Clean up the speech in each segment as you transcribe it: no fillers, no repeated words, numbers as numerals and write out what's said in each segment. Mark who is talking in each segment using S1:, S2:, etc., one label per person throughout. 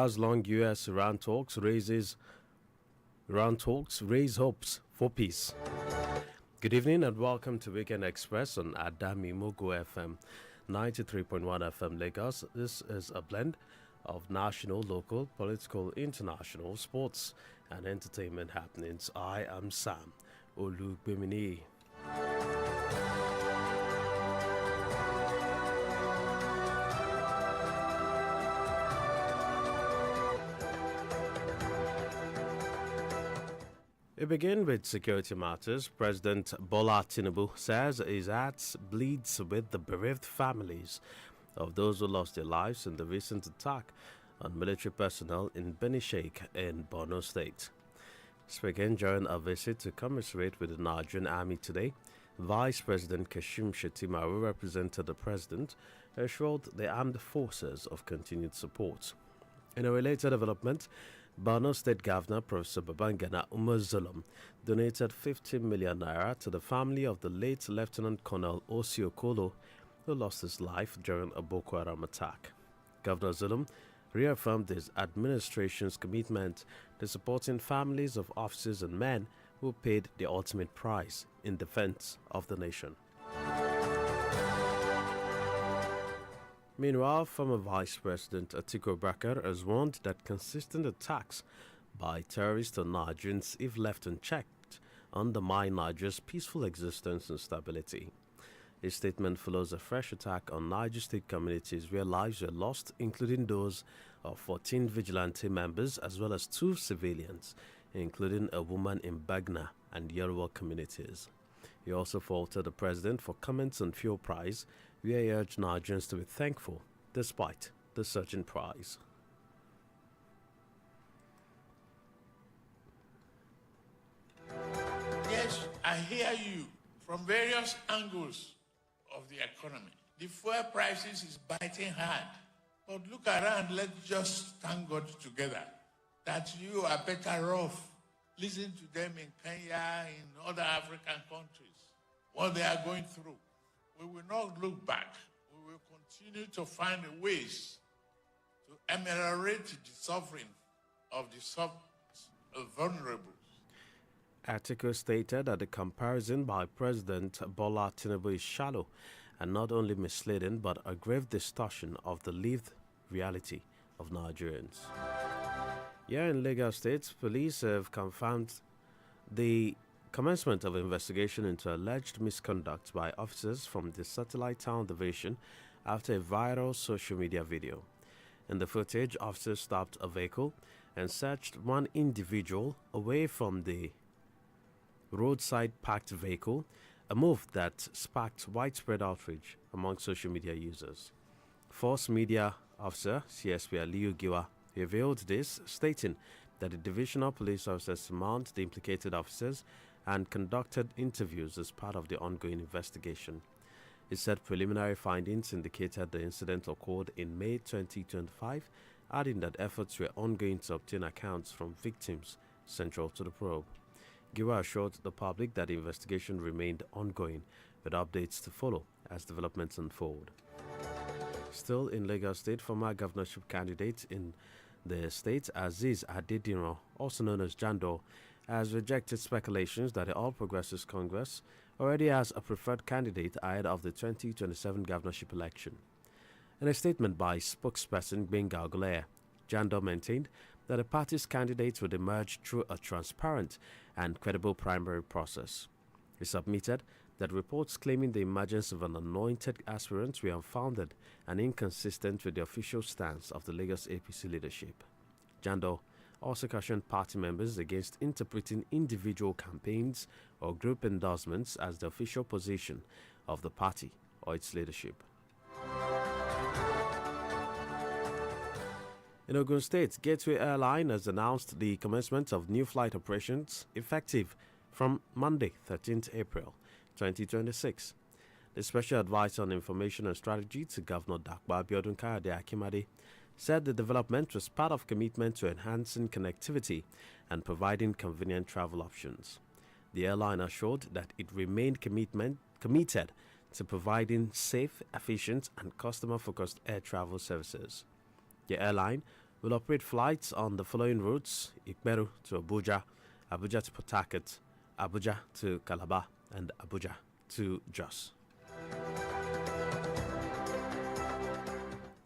S1: Hours-long U.S.-Iran talks raise hopes for peace. Good evening and welcome to Weekend Express on Adami Mogo FM 93.1 FM Lagos. This is a blend of national, local, political, international, sports and entertainment happenings. I am Sam Olugbemini. We begin with security matters. President Bola Tinubu says his heart bleeds with the bereaved families of those who lost their lives in the recent attack on military personnel in Beni Sheikh in Borno State. Speaking during a visit to commiserate with the Nigerian Army today, Vice President Kashim Shettima, who represented the president, assured the armed forces of continued support. In a related development, Borno State Governor Professor Babangana Umar Zulum donated 50 million naira to the family of the late Lieutenant Colonel Osi Okolo, who lost his life during a Boko Haram attack. Governor Zulum reaffirmed his administration's commitment to supporting families of officers and men who paid the ultimate price in defense of the nation. Meanwhile, former Vice President Atiku Abubakar has warned that consistent attacks by terrorists on Nigerians, if left unchecked, undermine Nigeria's peaceful existence and stability. His statement follows a fresh attack on Niger State communities where lives were lost, including those of 14 vigilante members as well as 2 civilians, including a woman in Bagna and Yoruba communities. He also faulted the president for comments on fuel price, where he urged Nigerians to be thankful despite the surging price.
S2: Yes, I hear you from various angles of the economy. The fuel prices is biting hard. But look around, let's just thank God together that you are better off. Listen to them in Kenya, in other African countries, what they are going through. We will not look back. We will continue to find ways to ameliorate the suffering of the vulnerable.
S1: Atiku stated that the comparison by President Bola Tinubu is shallow and not only misleading but a grave distortion of the lived reality of Nigerians. Here in Lagos State, police have confirmed the commencement of investigation into alleged misconduct by officers from the Satellite Town Division after a viral social media video. In the footage, officers stopped a vehicle and searched one individual away from the roadside parked vehicle, a move that sparked widespread outrage among social media users. Force Media Officer CSP Aliyu Giwa revealed this, stating that the divisional police officers summoned the implicated officers and conducted interviews as part of the ongoing investigation. He said preliminary findings indicated the incident occurred in May 2025, adding that efforts were ongoing to obtain accounts from victims central to the probe. Giwa assured the public that the investigation remained ongoing, with updates to follow as developments unfold. Still in Lagos State, former governorship candidate in the state, Azeez Adedinro, also known as Jando, has rejected speculations that the All Progressives Congress already has a preferred candidate ahead of the 2027 governorship election. In a statement by spokesperson Gbenga Oguleye, Jando maintained that the party's candidates would emerge through a transparent and credible primary process. He submitted that reports claiming the emergence of an anointed aspirant were unfounded and inconsistent with the official stance of the Lagos APC leadership. Jando also cautioned party members against interpreting individual campaigns or group endorsements as the official position of the party or its leadership. In Ogun State, Gateway Airline has announced the commencement of new flight operations effective from Monday, 13th April 2026. The Special Advisor on Information and Strategy to Governor Dakwa Abiodun Kayode Akimade said the development was part of commitment to enhancing connectivity and providing convenient travel options. The airline assured that it remained committed to providing safe, efficient, and customer-focused air travel services. The airline will operate flights on the following routes: Ikperu to Abuja, Abuja to Port Harcourt, Abuja to Calabar, and Abuja to Jos.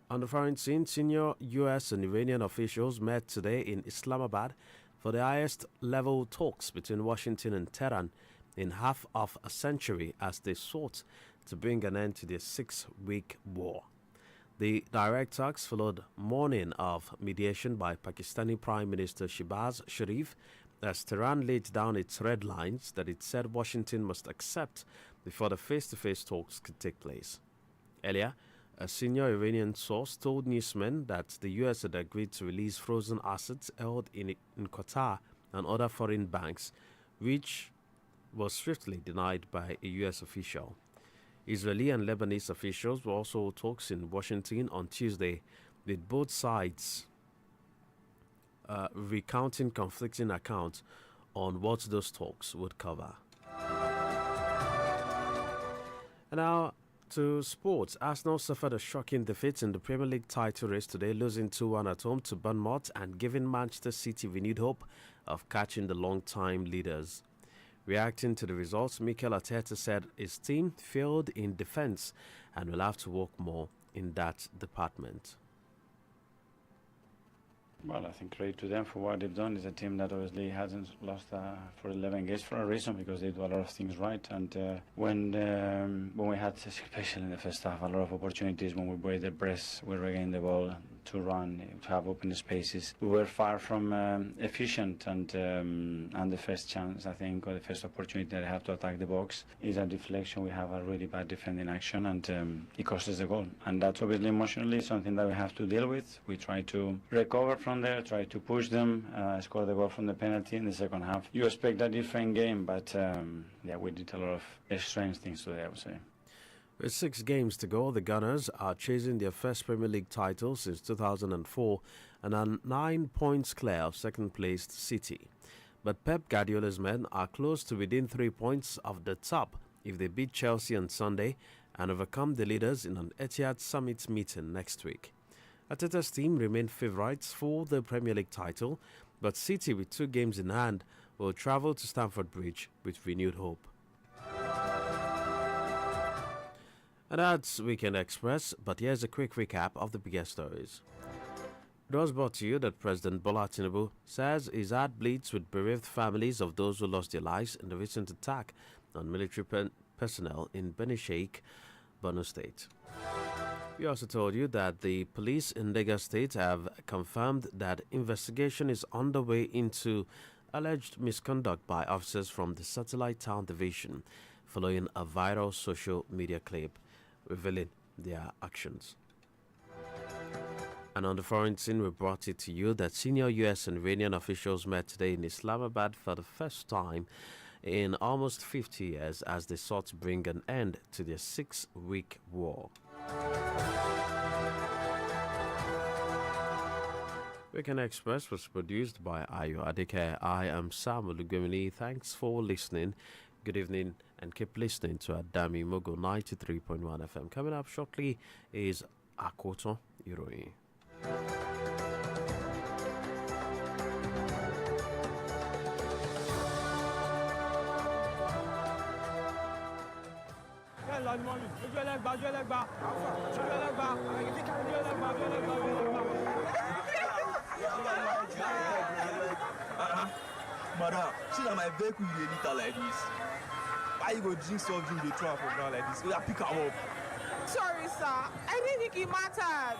S1: On the foreign scene, senior U.S. and Iranian officials met today in Islamabad for the highest level talks between Washington and Tehran in half of a century as they sought to bring an end to their 6-week war. The direct talks followed morning of mediation by Pakistani Prime Minister Shehbaz Sharif as Tehran laid down its red lines that it said Washington must accept before the face-to-face talks could take place. Earlier, a senior Iranian source told newsmen that the U.S. had agreed to release frozen assets held in Qatar and other foreign banks, which was swiftly denied by a U.S. official. Israeli and Lebanese officials were also talks in Washington on Tuesday, with both sides recounting conflicting accounts on what those talks would cover. And now to sports. Arsenal suffered a shocking defeat in the Premier League title race today, losing 2-1 at home to Bournemouth and giving Manchester City renewed hope of catching the long-time leaders. Reacting to the results, Mikel Arteta said his team failed in defence and will have to work more in that department.
S3: Well, I think credit to them for what they've done. It's a team that obviously hasn't lost for 11 games for a reason, because they do a lot of things right. And when we had, especially in the first half, a lot of opportunities when we break the press, we regain the ball to run, to have open spaces. We were far from efficient, and the first chance, I think, or the first opportunity that I have to attack the box is a deflection. We have a really bad defending action, and it costs us the goal. And that's obviously emotionally something that we have to deal with. We try to recover from there, try to push them, score the goal from the penalty in the second half. You expect a different game, but yeah, we did a lot of strange things today, I would say.
S1: With 6 games to go, the Gunners are chasing their first Premier League title since 2004 and are 9 points clear of second-placed City. But Pep Guardiola's men are close to within 3 points of the top if they beat Chelsea on Sunday and overcome the leaders in an Etihad Summit meeting next week. Arteta's team remain favourites for the Premier League title, but City, with 2 games in hand, will travel to Stamford Bridge with renewed hope. And that's Weekend Express, but here's a quick recap of the biggest stories. It was brought to you that President Bola Tinubu says his heart bleeds with bereaved families of those who lost their lives in the recent attack on military personnel in Beni Sheikh, Borno State. We also told you that the police in Lagos State have confirmed that investigation is underway into alleged misconduct by officers from the Satellite Town Division following a viral social media clip revealing their actions. And on the foreign scene, we brought it to you that senior U.S. and Iranian officials met today in Islamabad for the first time in almost 50 years as they sought to bring an end to their 6-week war. Weekend Express was produced by Ayo Adike. I am Sam Olugwemini. Thanks for listening. Good evening, and keep listening to Adami Mogo 93.1 FM. Coming up shortly is Akotan Iroyin.
S4: Madam, see that my vehicle you dey litter like this. Why you go drink soft drink dey throw am for ground like this? Oya pick am up.
S5: Sorry, sir. I didn't think it mattered.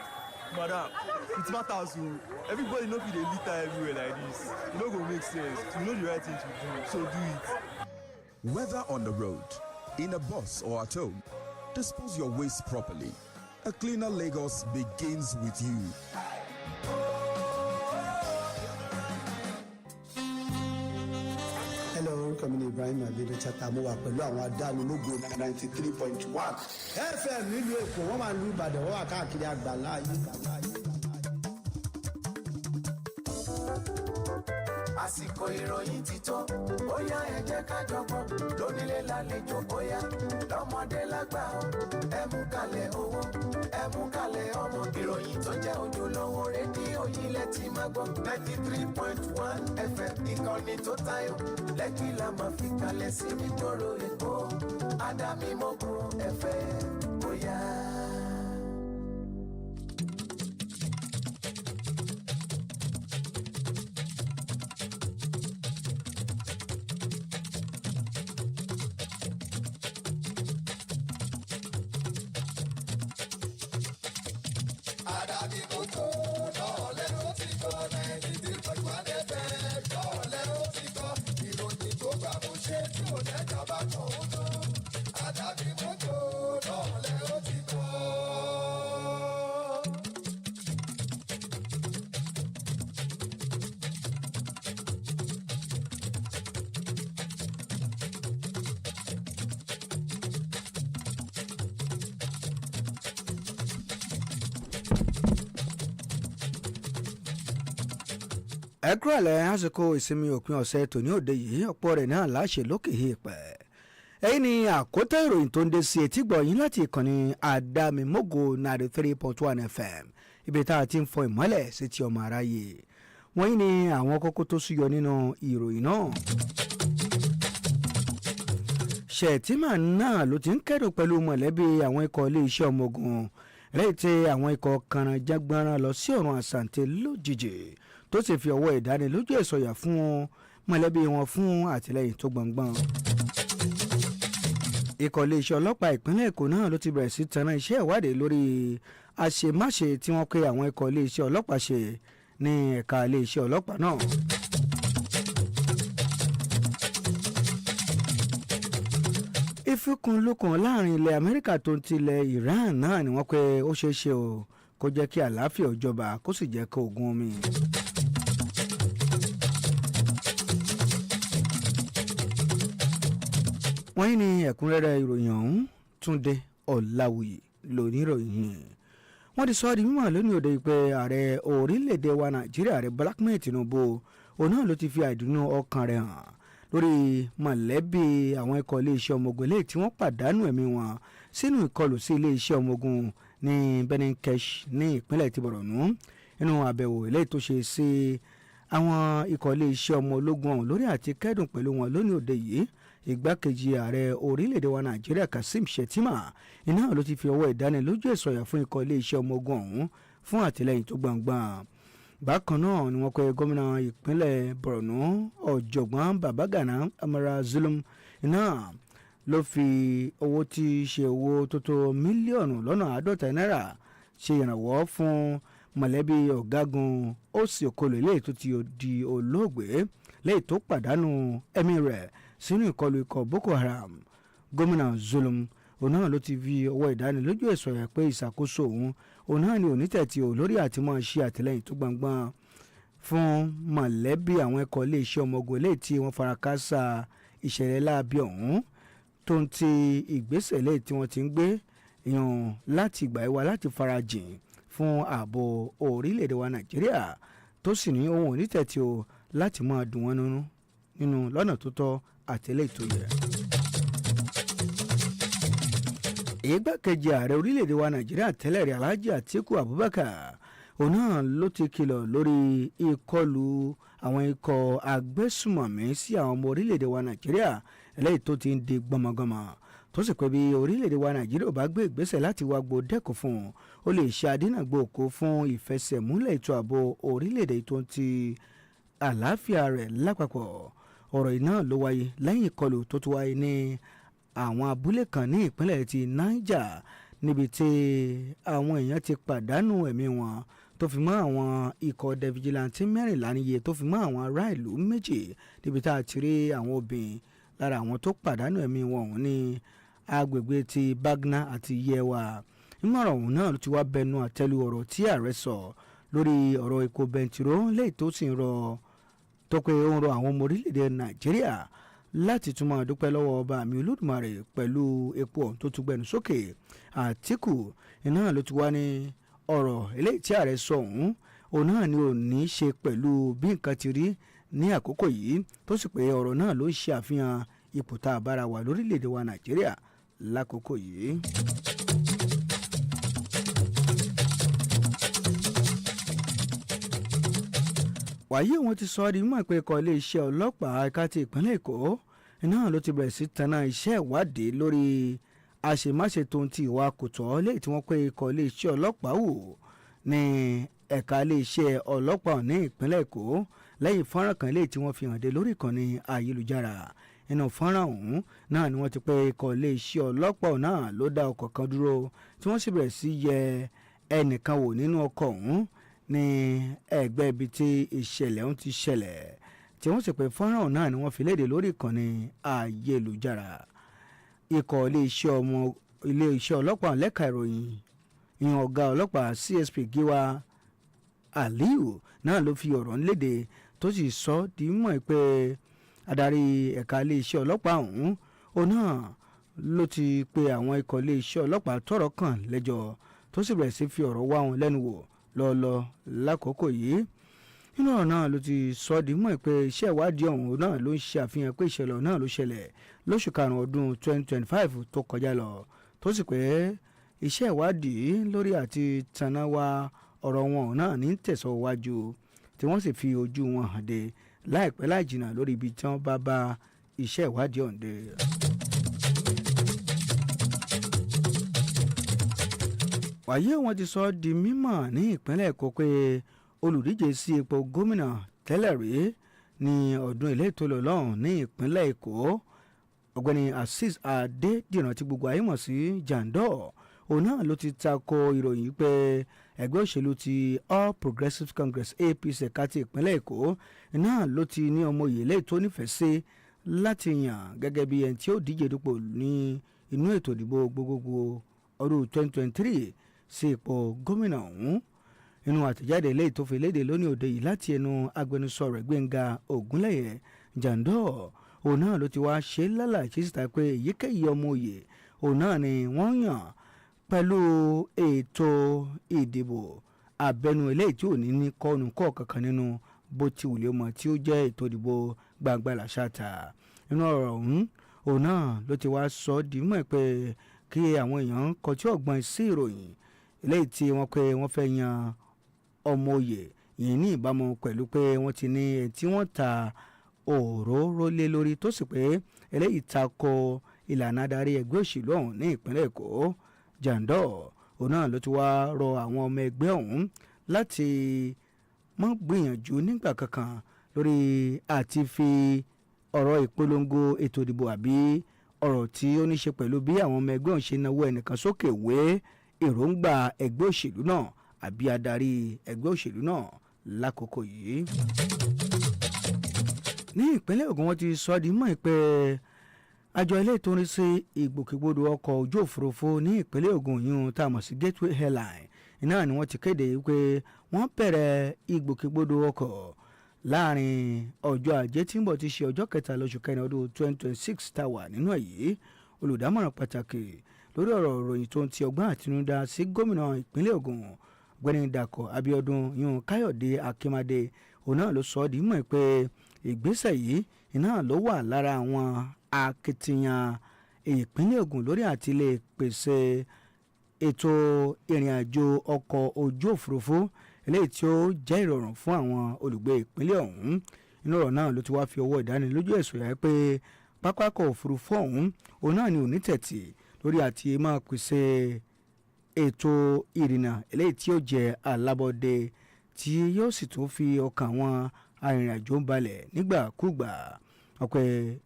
S4: Madam, it matters o. Everybody no fit dey litter everywhere like this. E no go make sense. You know the right thing to do, so do it.
S6: Whether on the road, in a bus or at home, dispose your waste properly. A cleaner Lagos begins with you.
S7: Hello, orúkọ mi ni Ibrahim Abidu Chata. Mo wà pẹ̀lú àwọn adánilógo 93.1 FM nílùú Èkó. Wọ́n máa ń lu Ìbàdàn, wọ́n wà káàkiri àgbàlá ayé.
S8: Àsìkò ìròyìn ti tó, bóyá ẹ jẹ́ ká jọgbọ́n, lónílé lálejò bóyá, lọ́mọdé lágbà ó, ẹ mú kalẹ̀ owó, ẹ mú kalẹ̀ ọmọ, ìròyìn tó jẹ́ ojúlówó rédíò ìròyìn lẹ ti máa gbọ́ 93.1 FM ìkànnì tó tayọ Lekki la máa fi kalẹ̀ sí nígboro Èkó Adámímọ́kò FM bóyá.
S9: ẹ kúrọ̀lẹ́ àsìkò ìsinmi òpin ọ̀sẹ̀ tòní òde yìí ọ̀pọ̀ rẹ̀ náà láṣẹ lókè èèpẹ̀. èyí ni àkótán ìròyìn tó ń dé sí etí gbọ̀yìn láti ìkànnì Adámímọ́gò 93.1 FM ibi tá a ti ń fọ ìmọ́lẹ̀ sí ti ọmọ aráyé. wọ́n yìí ni àwọn kókó tó súyọ nínú ìròyìn náà. Ṣètìmá náà ló ti ń kẹ́dùn pẹ̀lú mọ̀lẹ́bí àwọn ikọ̀ iléeṣẹ́ ọmọ ogun lẹ́yìn tí àwọn ikọ̀ kànáńjágbọ́nrán lọ sí ọ̀run àsàǹtẹ̀ lójijì tó sì fi ọwọ́ ìdánilójú ẹ̀sọ̀yà fún mọ̀lẹ́bí wọn fún àtìlẹ́yìn tó gbọ̀ngbọ̀n. ikọ̀ iléeṣẹ́ ọlọ́pàá ìpínlẹ̀ Èkó náà ló ti bẹ̀rẹ̀ sí tanná iṣẹ́ ìwádìí lórí àṣemáṣe tí wọ́n pé àwọn ikọ̀ iléeṣẹ́ ọlọ́pàá ṣe ní ẹ̀ka iléeṣẹ́ ọlọ́pàá náà. ìfikùnlukùn láàrin ilẹ̀ Amẹ́ríkà tó ń tilẹ̀ Iran náà ni wọ́n pé ó ṣeé ṣe o kó jẹ́ kí àlàáfíà ó jọba kó sì jẹ́ kó ogun omi. wọ́n yìí ní ẹ̀kúnrẹ́rẹ́ ìròyìn ọ̀hún Túndé Ọ̀làwùyí lóníròyìn. wọ́n ti sọ ọ́ di mímọ̀ lónìí òde pé ààrẹ orílẹ̀-èdè wa Nàìjíríà ààrẹ Bọ́lá Ahmed Tinubu òun náà ló ti fi àìdùnnú ọkàn rẹ̀ hàn lórí mọ̀lẹ́bí àwọn ikọ̀ iléeṣẹ́ ọmọ ogun eléyìí tí wọ́n pàdánù ẹ̀mí wọn sínú ìkọlù sí iléeṣẹ́ ọmọ ogun ní Benin-Kesh ní ìpínlẹ̀ ti Borno nínú àbẹ̀wò eléyìí tó ṣe sí àwọn ikọ̀ iléeṣẹ́ ọmọ ológun ọ̀hún lórí àti kẹ́dùn pẹ̀lú wọn lónìí òde yìí ìgbákejì ààrẹ orílẹ̀-èdè wa Nàìjíríà Kassim Shettima iná ló ti fi ọwọ́ ìdánilójú ẹ̀sọ̀yà fún ikọ̀ iléeṣẹ́ ọmọ ogun ọ̀hún fún àtìlẹ́yìn tó gbọ̀ngbọ̀n. bákan náà ni wọ́n pe gómìnà ìpínlẹ̀ Borno ọ̀jọ̀gbọ́n Babagana Amara Zulum iná ló fi owó tí í ṣe owó tó tó mílíọ̀nù lọ́nà 50 náírà ṣe ìrànwọ́ fún mọ̀lẹ́bí ọ̀gágun Òsì Okolo eléyìí tó ti di olóògbé lẹ́yìn tó pàdánù ẹ̀mí rẹ̀ sínú ìkọlù ikọ̀ Boko Haram. gómìnà Zulum òun náà ló ti fi ọwọ́ ìdánilójú ẹ̀sọ̀ yà pé ìṣàkóso òun náà ni onítẹ̀tì ò lórí àti máa ṣe àtìlẹ́yìn tó gbangban fún mọ̀lẹ́bí àwọn ikọ̀ iléeṣẹ́ ọmọ ogun eléyìí tí wọ́n fara káásá ìṣẹ̀lẹ̀ láabi ọ̀hún tó ń ti ìgbésẹ̀ lẹ́yìn tí wọ́n ti ń gbé yàn láti ìgbà ìwà láti farajìn fún ààbò orílẹ̀-èdè wa Nàìjíríà tó sì ní ohun onítẹ̀tì ò láti máa dùn wọ́n nínú lọ́nà tó tọ́ àtẹ̀lé tó yẹ. ìgbákejì ààrẹ orílẹ̀-èdè wa Nàìjíríà tẹ́lẹ̀ rí Alhaji Atiku Abubakar òun náà ló ti kìlọ̀ lórí ìkọlù àwọn ikọ̀ agbésùmọ̀mí sí àwọn ọmọ orílẹ̀-èdè wa Nàìjíríà eléyìí tó ti ń di gbọmọgbọmọ tó sì pé bí orílẹ̀-èdè wa Nàìjíríà ò bá gbé ìgbésẹ̀ láti wá gbó dẹ́kun fún un ó lè ṣe àdínàgbò òkú fún ìfẹsẹ̀múlẹ̀ ètò ààbò orílẹ̀-èdè tó ń ti àlàáfíà rẹ̀ lápapọ̀. ọ̀rọ̀ yìí náà ló wáyé lẹ́yìn ìkọlù tó tún wáyé ní àwọn abúlé kan ní ìpínlẹ̀ ti Niger níbi tí àwọn èèyàn ti pàdánù ẹ̀mí wọn tó fi mọ́ àwọn ikọ̀ ọdẹ fìjìláńtì 14 níye tó fi mọ́ àwọn ará ìlú 2 níbi tá a ti rí àwọn obìnrin lára àwọn tó pàdánù ẹ̀mí wọn ọ̀hún ní agbègbè ti Bagna àti Yewa. ìmọ̀ràn ọ̀hún náà ló ti wá bẹnu àtẹ́lu ọ̀rọ̀ tí ààrẹ sọ lórí ọ̀rọ̀ epo bẹntiró lẹ́yìn tó sì ń rọ tó pé ó ń rọ àwọn ọmọ orílẹ̀-èdè Nàìjíríà láti tún máa dúpẹ́ lọ́wọ́ ọba mi Olódùmarè pẹ̀lú epo ọ̀hún tó tún gbẹnu sókè. Àtíkù iná ló ti wá ní ọ̀rọ̀ eléyìí tí ààrẹ sọ ọ̀hún òun náà ni ò ní í ṣe pẹ̀lú bí nǹkan ti rí ní àkókò yìí tó sì pé ọ̀rọ̀ náà ló ń ṣe àfihàn ipò tá a bára wà lórílẹ̀‐èdè wa Nàìjíríà lákòókò yìí. wàyí wọn ti sọ ọ́ di mímọ̀ pé ikọ̀ iléeṣẹ́ ọlọ́pàá ẹ̀ka ti ìpínlẹ̀ èkó náà ló ti bẹ̀rẹ̀ sí tanná iṣẹ́ ìwádìí lórí àṣemáṣe tó ń ti ìwà kò tọ́ léyìí tí wọ́n pé ikọ̀ iléeṣẹ́ ọlọ́pàá wò ní ẹ̀ka iléeṣẹ́ ọlọ́pàá ní ìpínlẹ̀ èkó lẹ́yìn fọ́nrán kan léyìí tí wọ́n fi hàn dé lórí ìkànnì ayélujára nínú fọ́nrán ọ̀hún náà ni wọ́n ti pé ikọ̀ iléeṣẹ́ ọlọ́pàá náà ló dá ọkọ̀ kan dúró tí wọ́n sì bẹ̀rẹ̀ sí yẹ ẹnìkan wò nínú ọkọ̀ ọ̀hún ní ẹgbẹ́ ibi tí ìṣẹ̀lẹ̀ ọ̀hún ti ṣẹlẹ̀ tí wọ́n sì pé fọ́nrán ọ̀hún náà ni wọ́n fi léde lórí ìkànnì ayélujára ikọ̀ iléeṣẹ́ ọlọ́pàá lẹ́ka ìròyìn ìyẹn ọ̀gá ọlọ́pàá CSP Gíwá Aliyu náà ló fi ọ̀rọ̀ léde tó sì sọ di mọ̀ pé adarí ẹ̀ka iléeṣẹ́ ọlọ́pàá ọ̀hún òun náà ló ti pe àwọn ikọ̀ iléeṣẹ́ ọlọ́pàá tọ́rọ̀ kàn lẹ́jọ́ tó sì bẹ̀rẹ̀ sí fi ọ̀rọ̀ wá wọn lẹ́nu wò lọ́ọ́lọ́ lákòókò yìí nínú ọ̀rọ̀ náà ló ti sọ di mọ̀ pé iṣẹ́ ìwádìí ọ̀hún náà ló ń ṣe àfihàn pé ìṣẹ̀lẹ̀ náà ló ṣẹlẹ̀ lóṣù karùn-ún ọdún 2025 tó kọjá lọ tó sì pé iṣẹ́ ìwádìí lórí àti tanáwá ọ̀rọ̀ wọn náà ní tẹ̀síwájú tí wọ́n sì fi ojú wọn hàn dé láìpẹ́ láì jìnnà lórí ibi tí wọ́n bá iṣẹ́ ìwádìí ọ̀hún dé. wàyí wọn ti sọ di mímọ̀ ní ìpínlẹ̀ èkó pé olùdíje sí ipò gómìnà tẹ́lẹ̀ rí ní ọdún ilé ìtòlò lọ́hùn ní ìpínlẹ̀ èkó ọ̀gbẹ́ni Azeez Adédìran tí gbogbo ayé mọ̀ sí Jandor òun náà ló ti tako ìròyìn pé ẹgbẹ́ òṣèlú ti All Progressives Congress APC ẹ̀ka ti ìpínlẹ̀ èkó náà ló ti ní ọmọ òye tó nífẹ̀ẹ́ sí láti yàn gẹ́gẹ́ bí ẹni tí ó díje dupò ní inú ètò ìdìbò gbogbogbò ọdún 2023 sí ipò gómìnà ọ̀hún nínú àtẹ̀jáde ilé ìtòfin léde lónìí òde yìí láti ẹnu agbẹnusọ rẹ̀ Gbẹ́ngà Ògúnlẹ̀yẹ Jandor òun náà ló ti wá ṣe lálàyé síta pé èyíkéyìí ọmọ òye òun náà ni wọ́n yàn pẹ̀lú ètò ìdìbò abẹ́nú eléyìí tí ò ní ní kọ́nu kọ́ kankan nínú bó ti wùlé mọ́ tí ó jẹ́ ètò ìdìbò gbangba làṣàtà nínú ọ̀rọ̀ ọ̀hún òun náà ló ti wá sọ ọ́ di mọ̀ pé kí àwọn èèyàn kọjú ọ̀gbọ́n sí ìròyìn eléyìí tí wọ́n pé wọ́n fẹ́ yan ọmọ òye yìí ní ìbámu pẹ̀lú pé wọ́n ti ní ẹni tí wọ́n ta òróró lé lórí tó sì pé eléyìí tako ìlànà adarí ẹgbẹ́ òṣèlú ọ̀hún ní ìpínlẹ̀ èkó Jandor òun náà ló ti wá rọ àwọn ọmọ ẹgbẹ́ ọ̀hún láti má gbìyànjú nígbà kankan lórí àti fi ọ̀rọ̀ ìpolongo ètò ìdìbò àbí ọ̀rọ̀ tí ó ní ṣe pẹ̀lú bí àwọn ọmọ ẹgbẹ́ ọ̀hún ṣe náwó ẹnìkan sókè wé èròǹgbà ẹgbẹ́ òṣèlú náà àbí adarí ẹgbẹ́ òṣèlú náà lákòókò yìí. ní ìpínlẹ̀ Ògùn wọ́n ti sọ ọ́ di mọ̀ pé àjọ ilé tó ń rí sí ìgbòkègbodò ọkọ̀ ojú òfurufú ní ìpínlẹ̀ Ògùn yìí tá a mọ̀ sí Gateway Airline iná ni wọ́n ti kéde pé wọ́n bẹ̀rẹ̀ ìgbòkègbodò ọkọ̀ láàrin ọjọ́ ajé tí ń bọ̀ ti ṣe ọjọ́ kẹta lóṣù kẹrin ọdún 2026 tá a wà nínú èyí olùdámọ̀ràn pàtàkì lórí ọ̀rọ̀ ìròyìn tó ń ti ọgbọ́n àtinúdá sí gómìnà ìpínlẹ̀ Ògùn ọ̀gbẹ́ni Dàpọ̀ Abíọ́dún yún Káyọ̀dé Akínmádé òun náà ló sọ ọ́ di mọ̀ pé ìgbésẹ̀ yìí iná ló wà lára àwọn akitiyan ìpínlẹ̀ Ògùn lórí àti lè pèsè ètò ìrìn àjò ọkọ̀ ojú òfurufú eléyìí tí ó jẹ́ ìrọ̀rùn fún àwọn olùgbé ìpínlẹ̀ ọ̀hún inú ọ̀rọ̀ náà ló ti wá fi ọwọ́ ìdánilójú ẹ̀sùn yà pé pápákọ̀ òfurufú ọ̀hún òun náà ni ò ní tẹ̀tì lórí àti máa pèsè ètò ìrìnnà eléyìí tí ó jẹ́ alábọ́dé tí yóò sì tún fi ọkàn àwọn arìnrìnàjò balẹ̀ nígbàkúgbà ọ̀pẹ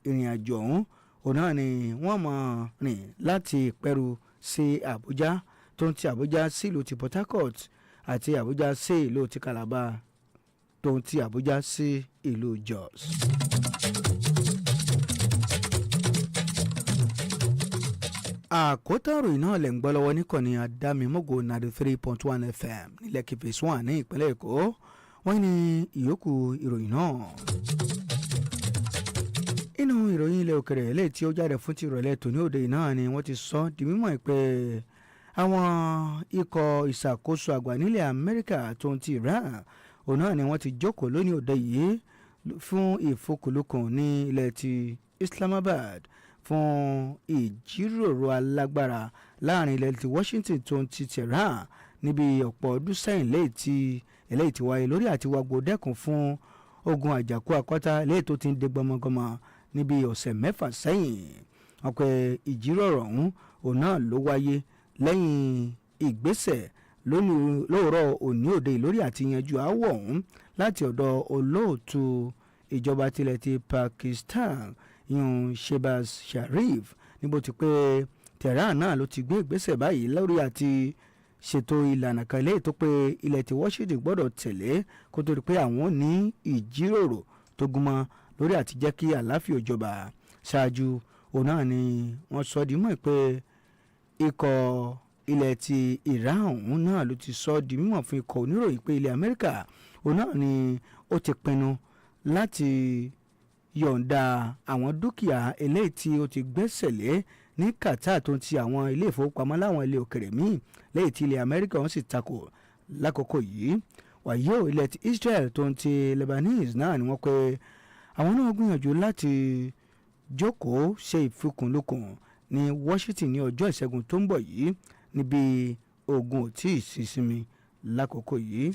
S9: ìrìnàjò ọ̀hún òun náà ni wọ́n máa rìn láti Ìpẹ́rù sí Àbújá tó ń ti Àbújá sí ìlú ti Port Harcourt àti Àbújá sí ìlú ti Calabar tó ń ti Àbújá sí ìlú Jos. àkótán ìròyìn náà lẹ̀ ń gbọ́ lọ́wọ́ níkànnì àdámímọ́gò 93.1 FM ní Lekki phase 1 ní ìpínlẹ̀ Èkó wọ́n ní ìyókù ìròyìn náà. inú ìròyìn ilẹ̀ òkèrè eléyìí tí ó jáde fún ti ìrọ̀lẹ́ tòní òde náà ni wọ́n ti sọ di mímọ̀ pé àwọn ikọ̀ ìṣàkóso àgbà nílẹ̀ Amẹ́ríkà tó ń ti Iran òun náà ni wọ́n ti jókòó lónìí òde yìí fún ìfọkùnlukùn ní ilẹ̀ ti Islamabad fún ìjíròrò alágbára láàrin ilẹ̀ ti Washington tó ń ti Tehran níbi ọ̀pọ̀ ọdún sẹ́yìn lẹ́yìn tí eléyìí ti wáyé lórí àti wàgbó dẹ́kun fún ogun àjàkú akọ́tà eléyìí tó ti ń dé gbọmọgbọmọ níbi ọ̀sẹ̀ mẹ́fà sẹ́yìn. wọ́n pe ìjíròrò ọ̀hún òun náà ló wáyé lẹ́yìn ìgbésẹ̀ lóòrọ̀ òní òde lórí àti yanjú aáwọ̀ ọ̀hún láti ọ̀dọ̀ olóòtú ìjọba tilẹ̀ ti Pakistan yun Shehbaz Sharif níbo ti pé Tehran náà ló ti gbé ìgbésẹ̀ báyìí lórí àti ṣètò ìlànà kan eléyìí tó pé ilẹ̀ tí Washington gbọ́dọ̀ tẹ̀lé kó tó di pé àwọn ò ní ìjíròrò tó gúnmọ́ lórí àti jẹ́ kí àlàáfíà ìjọba ṣáájú òun náà ni wọ́n sọ di mọ́ pé ikọ̀ ilẹ̀ ti Iran òun náà ló ti sọ di mímọ̀ fún ikọ̀ oníròyìn pé ilẹ̀ Amẹ́ríkà òun náà ni ó ti pinnu láti yọ̀ǹda àwọn dúkìá eléyìí tí ó ti gbẹ́sẹ̀ lé ní Qatar tó ń ti àwọn ilé ìfowópamọ́ láwọn ilé òkèrè míì lẹ́yìn tí ilẹ̀ Amẹ́ríkà wọ́n sì takò lákòókò yìí. wàyí ò ilẹ̀ ti Israel tó ń ti Lebanese náà ni wọ́n pé àwọn náà gbìyànjú láti jókòó ṣe ìfikùnlukùn ní Washington ní ọjọ́ ìṣẹ́gun tó ń bọ̀ yìí níbi ogun ò tí ì sísinmi lákòókò yìí.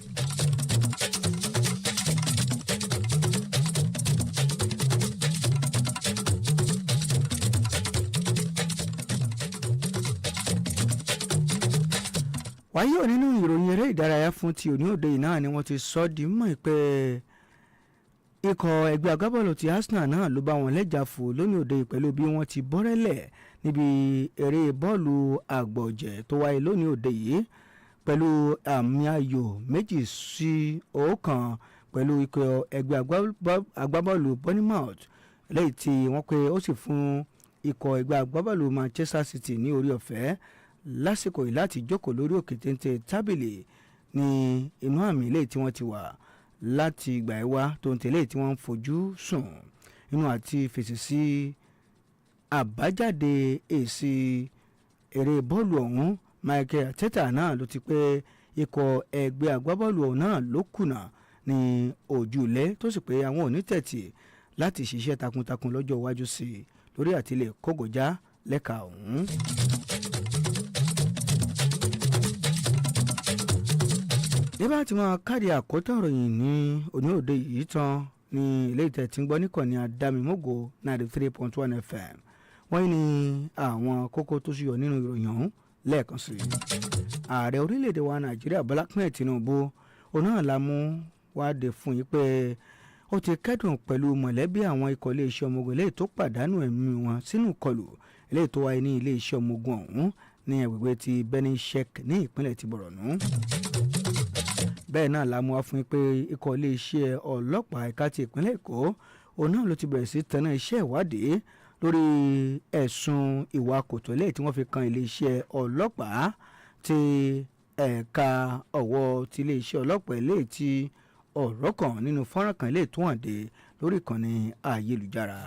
S9: wáyé ò nínú ìròyìn eré ìdárayá fún ti òní òde yìí náà ni wọ́n ti sọ di mọ̀ pé ikọ̀ ẹgbẹ́ agbábọ́ọ̀lù ti Arsenal náà ló bá wọn lẹ́jà fò lónìí òde yìí pẹ̀lú bí wọ́n ti bọ́rẹ́lẹ̀ níbi eré bọ́ọ̀lù àgbọ̀jẹ̀ tó wáyé lónìí òde yìí pẹ̀lú àmì ayò 2-1 pẹ̀lú ikọ̀ ẹgbẹ́ agbábọ́ọ̀lù Bournemouth lẹ́yìn tí wọ́n pé ó sì fún ikọ̀ ẹgbẹ́ agbábọ́ọ̀lù Manchester City ní orí ọ̀fẹ́ lásìkò yìí láti jókòó lórí òkè téńté tábìlì ní inú àmì ilé tí wọ́n ti wà láti ìgbà ẹ̀wá tó ń tẹ̀lé tí wọ́n ń fojú sùn inú àti fèsì sí àbájáde èsì eré bọ́ọ̀lù ọ̀hún. Michael Arteta náà ló ti pé ikọ̀ ẹgbẹ́ agbábọ́ọ̀lù ọ̀hún náà ló kùnà ní ojúlẹ̀ tó sì pé àwọn ò ní tẹ̀tì láti ṣiṣẹ́ takuntakun lọ́jọ́ iwájú sí i lórí àtìlẹ̀ kógojá lẹ́ka ọ̀hún. nígbà tí wọ́n káàdì àkótán ìròyìn ní òní òde yìí tán ní ilé ìtẹ̀ tí ń gbọ́ níkànnì àdámimógo 93.1 FM wọ́n ní àwọn kókó tó ṣúyọ nínú ìròyìn ọ̀hún lẹ́ẹ̀kan sí i. ààrẹ orílẹ̀-èdè wa Nàìjíríà Bọ́lá Ahmed Tinubu òun náà la mú wáde fún yín pé ó ti kẹ́dùn pẹ̀lú mọ̀lẹ́bí àwọn ikọ̀ iléeṣẹ́ ọmọ ogun eléyìí tó pàdánù ẹ̀mí wọn sínú ìkọlù eléyìí tó wáyé ní iléeṣẹ́ ọmọ ogun ọ̀hún ní agbègbè ti Benin Sheik ní ìpínlẹ̀ ti Borno. bẹ́ẹ̀ náà la mú wá fún yín pé ikọ̀ iléeṣẹ́ ọlọ́pàá ẹ̀ka ti ìpínlẹ̀ Èkó òun náà ló ti bẹ̀rẹ̀ sí tẹná iṣẹ́ ìwádìí lórí ẹ̀sùn ìwà kòtò eléyìí tí wọ́n fi kan iléeṣẹ́ ọlọ́pàá ti ẹ̀ka ọ̀wọ́ ti iléeṣẹ́ ọlọ́pàá eléyìí tí ọ̀rọ̀ kan nínú fọ́nrán kan eléyìí tó hàn dé lórí ìkànnì ayélujára.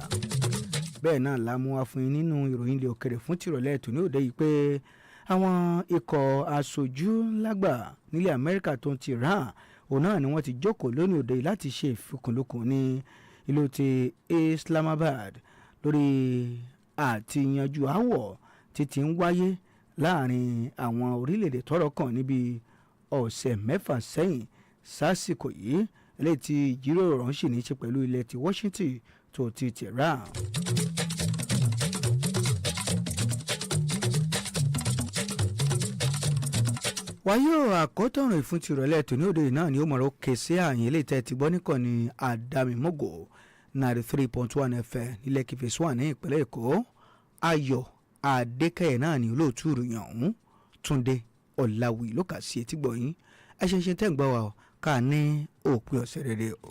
S9: bẹ́ẹ̀ náà la mú wá fún yín nínú ìròyìn ilé òkèrè fún tìrọ̀lẹ́ ètò ní òde yìí pé àwọn ikọ̀ aṣojú lágbà nílẹ̀ Amẹ́ríkà tó ń ti Iran òun náà ni wọ́n ti jókòó lónìí òde yìí láti ṣe ìfikùnlukùn ní ìlú ti Islamabad lórí àti yanjú aáwọ̀ títí ń wáyé láàrin àwọn orílẹ̀-èdè tọ́rọ̀ kàn níbi ọ̀sẹ̀ mẹ́fà sẹ́yìn sásìkò yìí eléyìí tí ìjíròrò ọ̀hún sì ní í ṣe pẹ̀lú ilẹ̀ ti Washington tó ti Tehran. wáyé àkótọ̀rùn ìfún ti ìrọ̀lẹ́ tòní òde náà ni ó mọ̀rọ̀ ké sí àyìn eléyìí tẹ́ ti gbọ́ nìkan ní àdámimógo 93.1 FM ní Lekki phase 1 ní ìpínlẹ̀ Èkó. Ayọ̀ Adékẹ́yẹ náà ni olóòtú ìròyìn ọ̀hún. Túndé Ọ̀làwì ló kà sí etí gbọ̀yìn. ẹ ṣe tẹ́ ń gbọ́ wa ká ní òpin ọ̀sẹ̀ rere o.